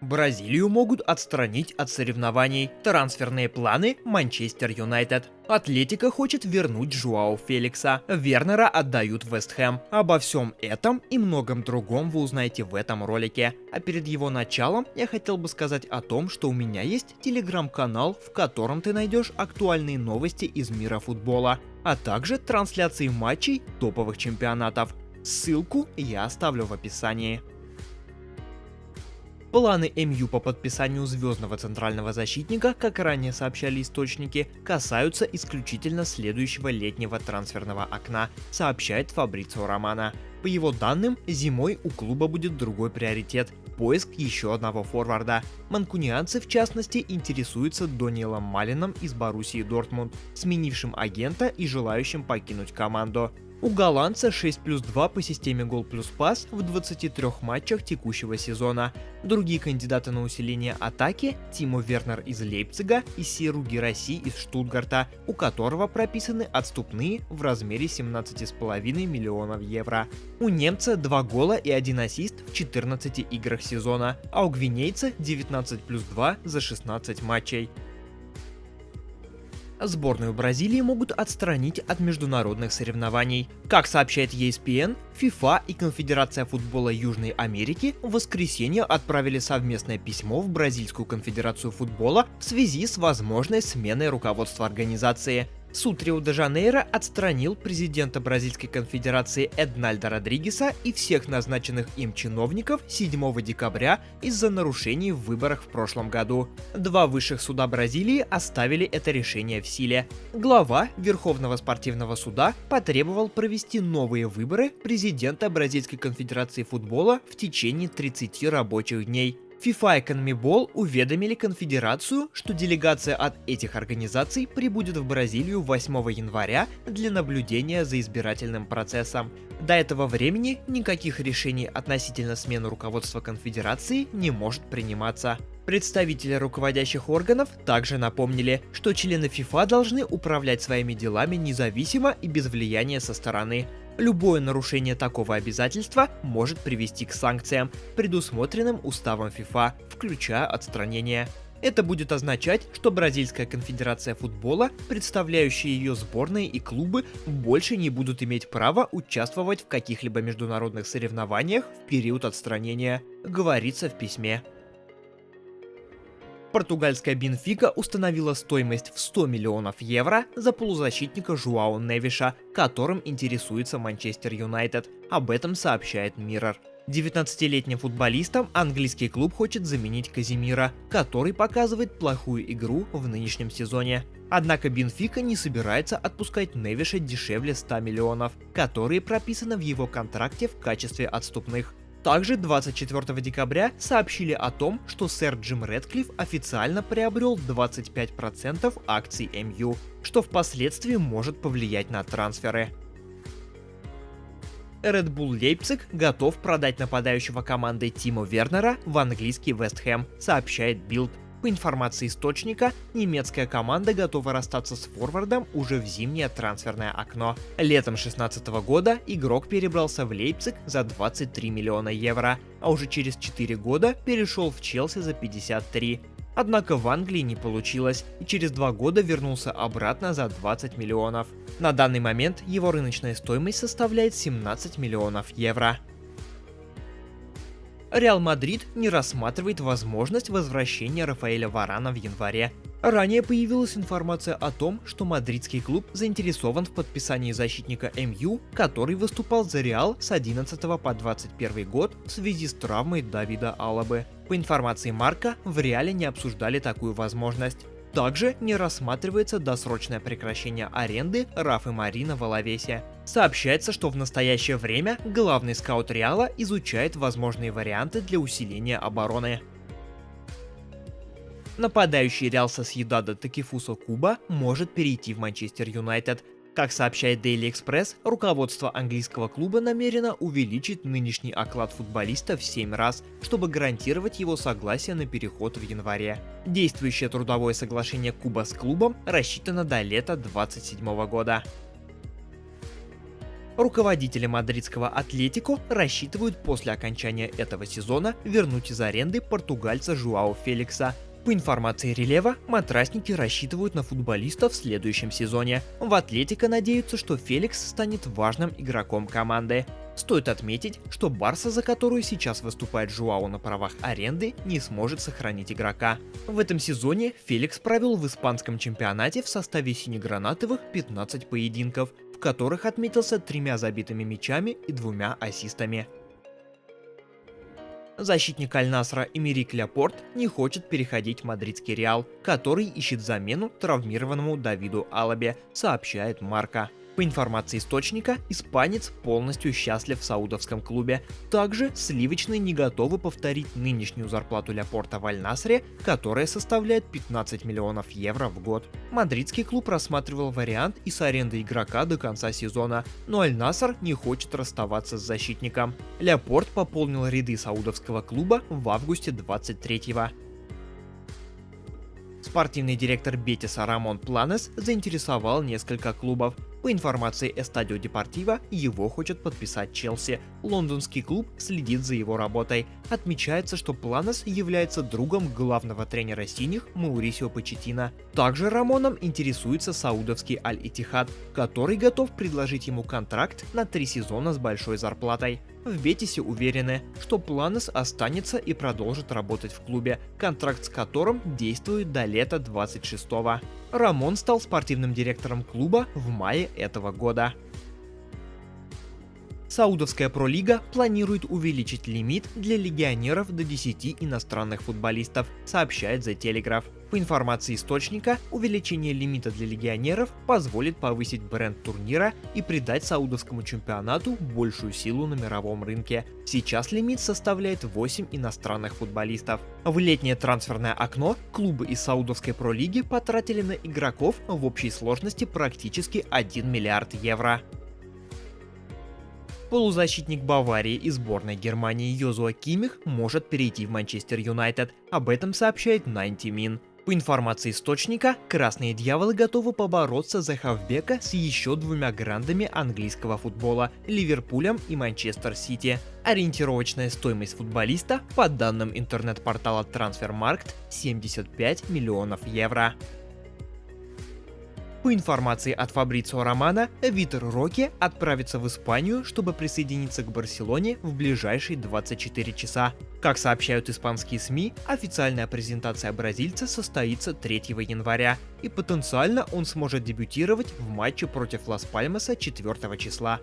Бразилию могут отстранить от соревнований. Трансферные планы Манчестер Юнайтед. Атлетико хочет вернуть Жуао Феликса. Вернера отдают в Вест Хэм. Обо всем этом и многом другом вы узнаете в этом ролике. А перед его началом я хотел бы сказать о том, что у меня есть телеграм-канал, в котором ты найдешь актуальные новости из мира футбола, а также трансляции матчей топовых чемпионатов. Ссылку я оставлю в описании. Планы МЮ по подписанию звездного центрального защитника, как ранее сообщали источники, касаются исключительно следующего летнего трансферного окна, сообщает Фабрицио Романо. По его данным, зимой у клуба будет другой приоритет – поиск еще одного форварда. Манкунианцы, в частности, интересуются Дониелом Малином из Боруссии Дортмунд, сменившим агента и желающим покинуть команду. У голландца 6+2 по системе гол плюс пас в 23 матчах текущего сезона. Другие кандидаты на усиление атаки – Тимо Вернер из Лейпцига и Серу Гераси из Штутгарта, у которого прописаны отступные в размере 17,5 миллионов евро. У немца 2 гола и 1 ассист в 14 играх сезона, а у гвинейца 19+2 за 16 матчей. Сборную Бразилии могут отстранить от международных соревнований. Как сообщает ESPN, FIFA и Конфедерация футбола Южной Америки в воскресенье отправили совместное письмо в Бразильскую конфедерацию футбола в связи с возможной сменой руководства организации. Суд Рио-де-Жанейро отстранил президента Бразильской конфедерации Эднальдо Родригеса и всех назначенных им чиновников 7 декабря из-за нарушений в выборах в прошлом году. Два высших суда Бразилии оставили это решение в силе. Глава Верховного спортивного суда потребовал провести новые выборы президента Бразильской конфедерации футбола в течение 30 рабочих дней. FIFA и CONMEBOL уведомили конфедерацию, что делегация от этих организаций прибудет в Бразилию 8 января для наблюдения за избирательным процессом. До этого времени никаких решений относительно смены руководства конфедерации не может приниматься. Представители руководящих органов также напомнили, что члены FIFA должны управлять своими делами независимо и без влияния со стороны. Любое нарушение такого обязательства может привести к санкциям, предусмотренным уставом FIFA, включая отстранение. Это будет означать, что Бразильская конфедерация футбола, представляющие ее сборные и клубы, больше не будут иметь права участвовать в каких-либо международных соревнованиях в период отстранения, говорится в письме. Португальская Бенфика установила стоимость в 100 миллионов евро за полузащитника Жуао Невиша, которым интересуется Манчестер Юнайтед. Об этом сообщает Mirror. 19-летним футболистом английский клуб хочет заменить Казимира, который показывает плохую игру в нынешнем сезоне. Однако Бенфика не собирается отпускать Невиша дешевле 100 миллионов, которые прописаны в его контракте в качестве отступных. Также 24 декабря сообщили о том, что сэр Джим Рэдклифф официально приобрел 25% акций МЮ, что впоследствии может повлиять на трансферы. Red Bull Leipzig готов продать нападающего команды Тимо Вернера в английский Вест Хэм, сообщает Bild. По информации источника, немецкая команда готова расстаться с форвардом уже в зимнее трансферное окно. Летом 2016 года игрок перебрался в Лейпциг за 23 миллиона евро, а уже через 4 года перешел в Челси за 53. Однако в Англии не получилось, и через 2 года вернулся обратно за 20 миллионов. На данный момент его рыночная стоимость составляет 17 миллионов евро. Реал Мадрид не рассматривает возможность возвращения Рафаэля Варана в январе. Ранее появилась информация о том, что мадридский клуб заинтересован в подписании защитника МЮ, который выступал за Реал с 11 по 21 год в связи с травмой Давида Алабы. По информации Марка, в Реале не обсуждали такую возможность. Также не рассматривается досрочное прекращение аренды Рафы Марина в Алавесе. Сообщается, что в настоящее время главный скаут Реала изучает возможные варианты для усиления обороны. Нападающий Реал Сосьедада Такефусо Куба может перейти в Манчестер Юнайтед. Как сообщает Daily Express, руководство английского клуба намерено увеличить нынешний оклад футболиста в 7 раз, чтобы гарантировать его согласие на переход в январе. Действующее трудовое соглашение Куба с клубом рассчитано до лета 2027 года. Руководители мадридского Атлетико рассчитывают после окончания этого сезона вернуть из аренды португальца Жуао Феликса. По информации Релева, матрасники рассчитывают на футболиста в следующем сезоне. В Атлетико надеются, что Феликс станет важным игроком команды. Стоит отметить, что Барса, за которую сейчас выступает Жуао на правах аренды, не сможет сохранить игрока. В этом сезоне Феликс провел в испанском чемпионате в составе синегранатовых 15 поединков, в которых отметился 3 забитыми мячами и 2 ассистами. Защитник Аль-Насра Эмерик Ляпорт не хочет переходить в мадридский Реал, который ищет замену травмированному Давиду Алабе, сообщает Марка. По информации источника, испанец полностью счастлив в саудовском клубе. Также сливочные не готовы повторить нынешнюю зарплату Ляпорта в Аль-Насре, которая составляет 15 миллионов евро в год. Мадридский клуб рассматривал вариант и с арендой игрока до конца сезона, но Аль-Наср не хочет расставаться с защитником. Ляпорт пополнил ряды саудовского клуба в августе 23-го. Спортивный директор Бетиса Рамон Планес заинтересовал несколько клубов. По информации Эстадио Депортиво, его хочет подписать Челси. Лондонский клуб следит за его работой. Отмечается, что Планес является другом главного тренера синих Маурисио Почеттино. Также Рамоном интересуется саудовский Аль-Иттихад, который готов предложить ему контракт на 3 сезона с большой зарплатой. В Бетисе уверены, что Планес останется и продолжит работать в клубе, контракт с которым действует до лета 26-го. Рамон стал спортивным директором клуба в мае этого года. Саудовская Пролига планирует увеличить лимит для легионеров до 10 иностранных футболистов, сообщает The Telegraph. По информации источника, увеличение лимита для легионеров позволит повысить бренд турнира и придать саудовскому чемпионату большую силу на мировом рынке. Сейчас лимит составляет 8 иностранных футболистов. В летнее трансферное окно клубы из Саудовской Пролиги потратили на игроков в общей сложности практически 1 миллиард евро. Полузащитник Баварии и сборной Германии Йозуа Киммих может перейти в Манчестер Юнайтед. Об этом сообщает 90 Min. По информации источника, красные дьяволы готовы побороться за хавбека с еще 2 грандами английского футбола – Ливерпулем и Манчестер Сити. Ориентировочная стоимость футболиста, по данным интернет-портала Transfermarkt, 75 миллионов евро. По информации от Фабрицио Романо, Витор Роке отправится в Испанию, чтобы присоединиться к Барселоне в ближайшие 24 часа. Как сообщают испанские СМИ, официальная презентация бразильца состоится 3 января, и потенциально он сможет дебютировать в матче против Лас-Пальмаса 4 числа.